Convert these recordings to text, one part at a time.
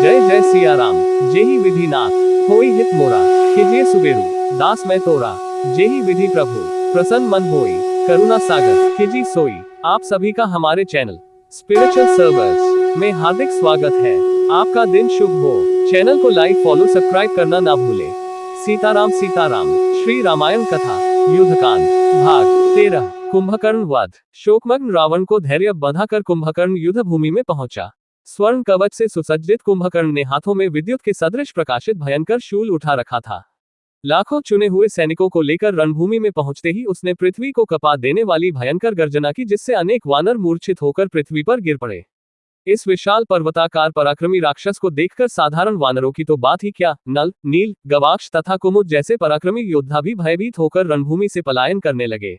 जय जय सिया राम। जेहि विधि नाथ होई हित मोरा, कीजिए सुबेरु दास मैं तोरा। जेहि विधि प्रभु प्रसन्न मन होई, करुणा सागर कीजी सोई। आप सभी का हमारे चैनल स्पिरिचुअल सर्वर्स में हार्दिक स्वागत है। आपका दिन शुभ हो। चैनल को लाइक फॉलो सब्सक्राइब करना ना भूले। सीताराम सीताराम। श्री रामायण कथा युद्धकांड भाग 13। कुंभकर्ण वध। शोकमग्न रावण को धैर्य बंधाकर कुंभकर्ण युद्ध भूमि में पहुंचा। स्वर्ण कवच से सुसज्जित कुंभकर्ण ने हाथों में विद्युत के सदृश प्रकाशित भयंकर शूल उठा रखा था। लाखों चुने हुए सैनिकों को लेकर रणभूमि में पहुंचते ही उसने पृथ्वी को कपा देने वाली भयंकर गर्जना की, जिससे अनेक वानर मूर्छित होकर पृथ्वी पर गिर पड़े। इस विशाल पर्वताकार पराक्रमी राक्षस को देखकर साधारण वानरों की तो बात ही क्या, नल, नील, गवाक्ष तथा कुमुद जैसे पराक्रमी योद्धा भी भयभीत होकर रणभूमि से पलायन करने लगे।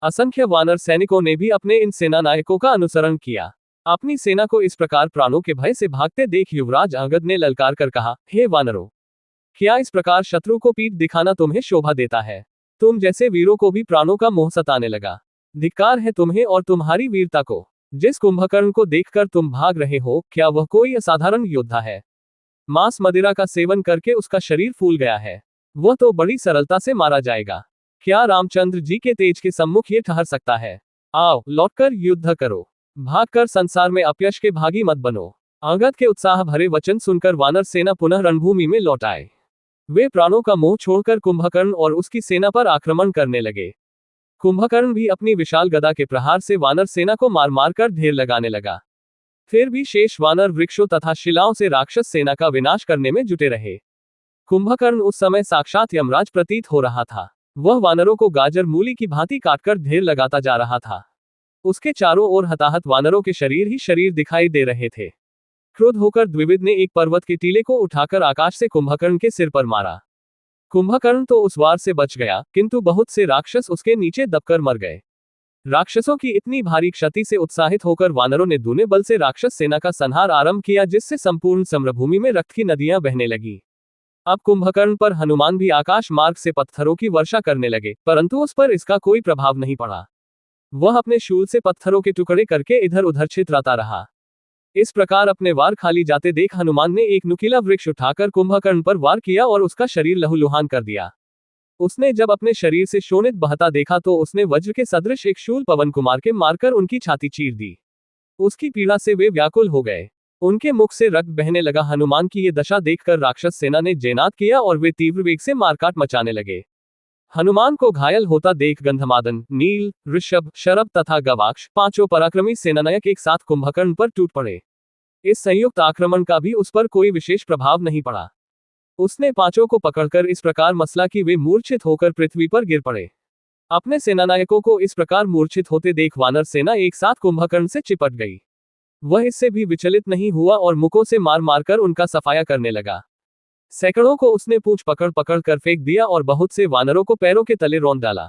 असंख्य वानर सैनिकों ने भी अपने इन सेनानायकों का अनुसरण किया। अपनी सेना को इस प्रकार प्राणों के भय से भागते देख युवराज अंगद ने ललकार कर कहा, हे वानरों, क्या इस प्रकार शत्रु को पीठ दिखाना तुम्हें शोभा देता है? तुम जैसे वीरों को भी प्राणों का मोह सताने लगा। धिक्कार है तुम्हें और तुम्हारी वीरता को। जिस कुंभकर्ण को देखकर तुम भाग रहे हो, क्या वह कोई असाधारण योद्धा है? मांस मदिरा का सेवन करके उसका शरीर फूल गया है। वह तो बड़ी सरलता से मारा जाएगा। क्या रामचंद्र जी के तेज के सम्मुख ये ठहर सकता है? आओ, लौटकर युद्ध करो। भागकर संसार में अपयश के भागी मत बनो। अंगद के उत्साह भरे वचन सुनकर वानर सेना पुनः रणभूमि में लौट आए। वे प्राणों का मोह छोड़कर कुंभकर्ण और उसकी सेना पर आक्रमण करने लगे। कुंभकर्ण भी अपनी विशाल गदा के प्रहार से वानर सेना को मार मार कर ढेर लगाने लगा। फिर भी शेष वानर वृक्षों तथा शिलाओं से राक्षस सेना का विनाश करने में जुटे रहे। कुंभकर्ण उस समय साक्षात यमराज प्रतीत हो रहा था। वह वानरों को गाजर मूली की भांति काटकर ढेर लगाता जा रहा था। उसके चारों ओर हताहत वानरों के शरीर ही शरीर दिखाई दे रहे थे। क्रोध होकर द्विविद ने एक पर्वत के टीले को उठाकर आकाश से कुंभकर्ण के सिर पर मारा। कुंभकर्ण तो उस वार से बच गया, किंतु बहुत से राक्षस उसके नीचे दबकर मर गए। राक्षसों की इतनी भारी क्षति से उत्साहित होकर वानरों ने दूने बल से राक्षस सेना का संहार आरंभ किया, जिससे संपूर्ण समरभूमि में रक्त की नदियां बहने लगी। अब कुंभकर्ण पर हनुमान भी आकाश मार्ग से पत्थरों की वर्षा करने लगे, परंतु उस पर इसका कोई प्रभाव नहीं पड़ा। वह अपने शूल से पत्थरों के टुकड़े करके इधर उधर छितराता रहा। इस प्रकार अपने वार खाली जाते देख हनुमान ने एक नुकीला वृक्ष उठाकर कुंभकर्ण पर वार किया और उसका शरीर लहूलुहान कर दिया। उसने जब अपने शरीर से शोणित बहता देखा तो उसने वज्र के सदृश एक शूल पवन कुमार के मारकर उनकी छाती चीर दी। उसकी पीड़ा से वे व्याकुल हो गए। उनके मुख से रक्त बहने लगा। हनुमान की ये दशा देखकर राक्षस सेना ने जयनाद किया और वे तीव्र वेग से मारकाट मचाने लगे। हनुमान को घायल होता देख गंधमादन, नील, ऋषभ, शरभ तथा गवाक्ष पांचों पराक्रमी सेनानायक एक साथ कुंभकर्ण पर टूट पड़े। इस संयुक्त आक्रमण का भी उस पर कोई विशेष प्रभाव नहीं पड़ा। उसने पांचों को पकड़कर इस प्रकार मसला कि वे मूर्छित होकर पृथ्वी पर गिर पड़े। अपने सेनानायकों को इस प्रकार मूर्छित होते देख वानर सेना एक साथ कुंभकर्ण से चिपट गई। वह इससे भी विचलित नहीं हुआ और मुकों से मार मारकर उनका सफाया करने लगा। सैकड़ों को उसने पूंछ पकड़ पकड़ कर फेंक दिया और बहुत से वानरों को पैरों के तले रौंद डाला।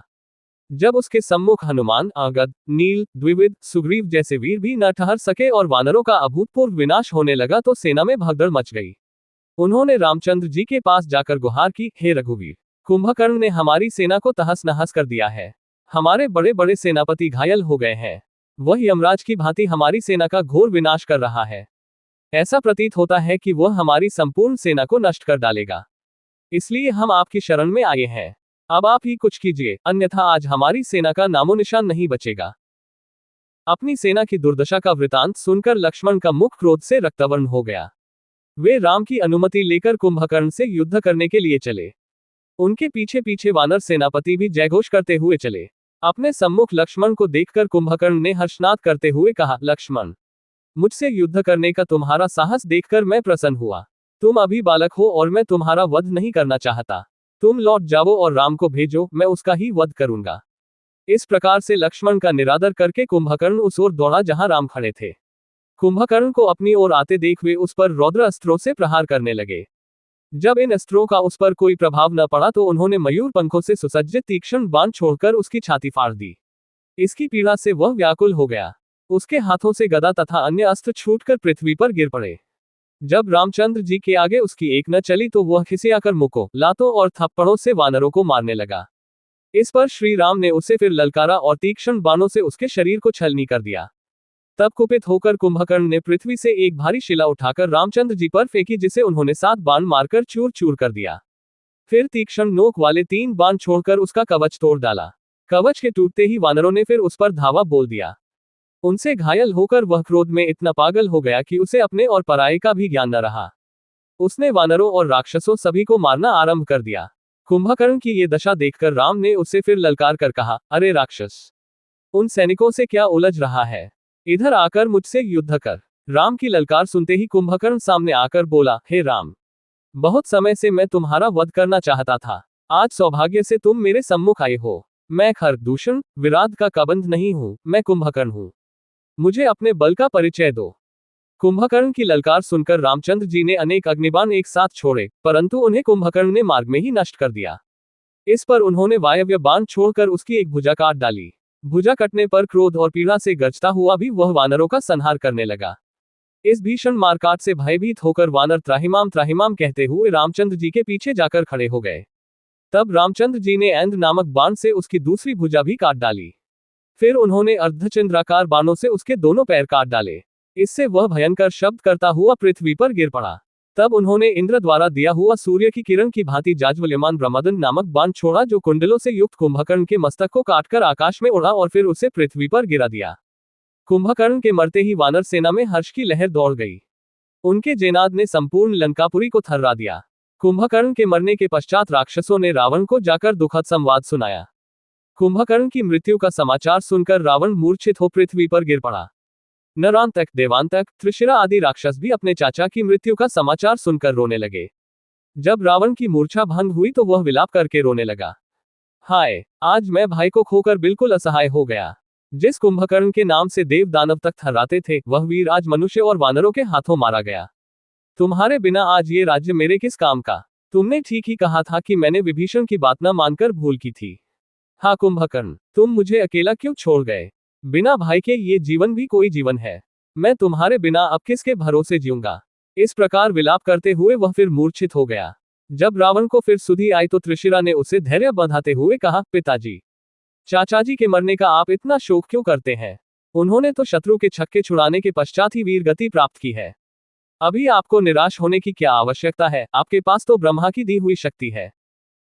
जब उसके सम्मुख हनुमान, अंगद, नील, द्विविद, सुग्रीव जैसे वीर भी न ठहर सके और वानरों का अभूतपूर्व विनाश होने लगा तो सेना में भगदड़ मच गई। उन्होंने रामचंद्र जी के पास जाकर गुहार की, हे रघुवीर, कुंभकर्ण ने हमारी सेना को तहस नहस कर दिया है। हमारे बड़े बड़े सेनापति घायल हो गए हैं। वह यमराज की भांति हमारी सेना का घोर विनाश कर रहा है। ऐसा प्रतीत होता है कि वह हमारी संपूर्ण सेना को नष्ट कर डालेगा। इसलिए हम आपकी शरण में आए हैं। अब आप ही कुछ कीजिए, अन्यथा आज हमारी सेना का नामो निशान नहीं बचेगा। अपनी सेना की दुर्दशा का वृतांत सुनकर लक्ष्मण का मुख क्रोध से रक्तवर्ण हो गया। वे राम की अनुमति लेकर कुंभकर्ण से युद्ध करने के लिए चले। उनके पीछे पीछे वानर सेनापति भी जयघोष करते हुए चले। अपने सम्मुख लक्ष्मण को देखकर कुंभकर्ण ने हर्षनाद करते हुए कहा, लक्ष्मण, मुझसे युद्ध करने का तुम्हारा साहस देखकर मैं प्रसन्न हुआ। तुम अभी बालक हो और मैं तुम्हारा वध नहीं करना चाहता। तुम लौट जाओ और राम को भेजो, मैं उसका ही वध करूंगा। इस प्रकार से लक्ष्मण का निरादर करके कुंभकर्ण उस ओर दौड़ा जहां राम खड़े थे। कुंभकर्ण को अपनी ओर आते देख वे उस पर रौद्र अस्त्रों से प्रहार करने लगे। जब इन अस्त्रों का उस पर कोई प्रभाव न पड़ा तो उन्होंने मयूर पंखों से सुसज्जित तीक्ष्ण बाण छोड़कर उसकी छाती फाड़ दी। इसकी पीड़ा से वह व्याकुल हो गया। उसके हाथों से गदा तथा अन्य अस्त्र छूटकर पृथ्वी पर गिर पड़े। जब रामचंद्र जी के आगे उसकी एक न चली तो वह खिसियाकर मुकों, लातों और थप्पड़ों से वानरों को मारने लगा। इस पर श्री राम ने उसे फिर ललकारा और तीक्ष्ण बाणों से उसके शरीर को छलनी कर दिया। तब कुपित होकर कुंभकर्ण ने पृथ्वी से एक भारी शिला उठाकर रामचंद्र जी पर फेंकी, जिसे उन्होंने 7 बाण मारकर चूर चूर कर दिया। फिर तीक्ष्ण नोक वाले 3 बाण छोड़कर उसका कवच तोड़ डाला। कवच के टूटते ही वानरों ने फिर उस पर धावा बोल दिया। उनसे घायल होकर वह क्रोध में इतना पागल हो गया कि उसे अपने और पराये का भी ज्ञान न रहा। उसने वानरों और राक्षसों सभी को मारना आरंभ कर दिया। कुंभकर्ण की ये दशा देखकर राम ने उससे फिर ललकार कर कहा, अरे राक्षस, उन सैनिकों से क्या उलझ रहा है? इधर आकर मुझसे युद्ध कर। राम की ललकार सुनते ही कुंभकर्ण सामने आकर बोला, हे राम, बहुत समय से मैं तुम्हारा वध करना चाहता था। आज सौभाग्य से तुम मेरे सम्मुख आए हो। मैं खरदूषण विराट का कबंध नहीं हूं, मैं कुंभकर्ण हूं। मुझे अपने बल का परिचय दो। कुंभकर्ण की ललकार सुनकर रामचंद्र जी ने अनेक अग्निबाण एक साथ छोड़े, परंतु उन्हें कुंभकर्ण ने मार्ग में ही नष्ट कर दिया। इस पर उन्होंने वायव्य बाण छोड़कर उसकी एक भुजा काट डाली। भुजा कटने पर क्रोध और पीड़ा से गरजता हुआ भी वह वानरों का संहार करने लगा। इस भीषण मारकाट से भयभीत होकर वानर त्राहिमाम त्राहिमाम कहते हुए रामचंद्र जी के पीछे जाकर खड़े हो गए। तब रामचंद्र जी ने ऐंद नामक बाण से उसकी दूसरी भुजा भी काट डाली। फिर उन्होंने अर्धचंद्राकार बाणों से उसके दोनों पैर काट डाले। इससे वह भयंकर शब्द करता हुआ पृथ्वी पर गिर पड़ा। तब उन्होंने इंद्र द्वारा दिया हुआ सूर्य की किरण की भांति जाज्वल्यमान ब्रह्मदंड नामक बाण छोड़ा, जो कुंडलों से युक्त कुंभकर्ण के मस्तक को काटकर आकाश में उड़ा और फिर उसे पृथ्वी पर गिरा दिया। कुंभकर्ण के मरते ही वानर सेना में हर्ष की लहर दौड़ गई। उनके जेनाद ने संपूर्ण लंकापुरी को थर्रा दिया। कुंभकर्ण के मरने के पश्चात राक्षसों ने रावण को जाकर दुखद संवाद सुनाया। कुंभकर्ण की मृत्यु का समाचार सुनकर रावण मूर्छित हो पृथ्वी पर गिर पड़ा। नरांतक, देवांतक, त्रिशिरा आदि राक्षस भी अपने चाचा की मृत्यु का समाचार सुनकर रोने लगे। जब रावण की मूर्छा भंग हुई तो वह विलाप करके रोने लगा, हाय, आज मैं भाई को खोकर बिल्कुल असहाय हो गया। जिस कुंभकर्ण के नाम से देव दानव तक थर्राते थे, वह वीर आज मनुष्य और वानरों के हाथों मारा गया। तुम्हारे बिना आज ये राज्य मेरे किस काम का? तुमने ठीक ही कहा था कि मैंने विभीषण की बात न मानकर भूल की थी। हाँ कुंभकर्ण, तुम मुझे अकेला क्यों छोड़ गए? बिना भाई के ये जीवन भी कोई जीवन है। मैं तुम्हारे बिना अब किसके भरोसे जीऊंगा? इस प्रकार विलाप करते हुए वह फिर मूर्छित हो गया। जब रावण को फिर सुधि आई तो त्रिशिरा ने उसे धैर्य बंधाते हुए कहा, पिताजी, चाचाजी के मरने का आप इतना शोक क्यों करते हैं? उन्होंने तो शत्रु के छक्के छुड़ाने के पश्चात ही वीर गति प्राप्त की है। अभी आपको निराश होने की क्या आवश्यकता है? आपके पास तो ब्रह्मा की दी हुई शक्ति है।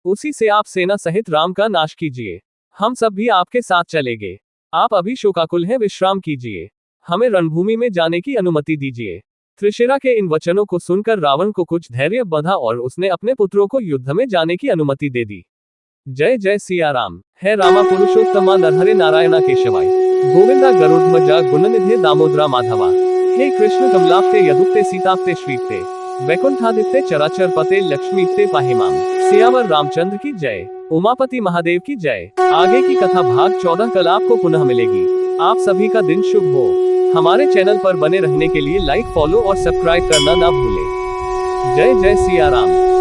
उसी से आप सेना सहित राम का नाश कीजिए। हम सब भी आपके साथ चलेंगे। आप अभी शोकाकुल हैं, विश्राम कीजिए। हमें रणभूमि में जाने की अनुमति दीजिए। त्रिशिरा के इन वचनों को सुनकर रावण को कुछ धैर्य बंधा और उसने अपने पुत्रों को युद्ध में जाने की अनुमति दे दी। जय जय सिया राम। है रामा पुरुषोत्तमा नरहरे नारायणा केशवाय। गोविंदा गरुड़ध्वजा गुणनिधे दामोदरा माधवा। हे कृष्ण कमलाप्ते यदुक्ते सीताप्ते श्रीप्ते वैकुंठादित्य चराचर पते लक्ष्मीप्ते पाहिमाम। सियावर रामचंद्र की जय। उमापति महादेव की जय। आगे की कथा भाग 14 कल आपको पुनः मिलेगी। आप सभी का दिन शुभ हो। हमारे चैनल पर बने रहने के लिए लाइक, फॉलो और सब्सक्राइब करना ना भूलें। जय जय सिया राम।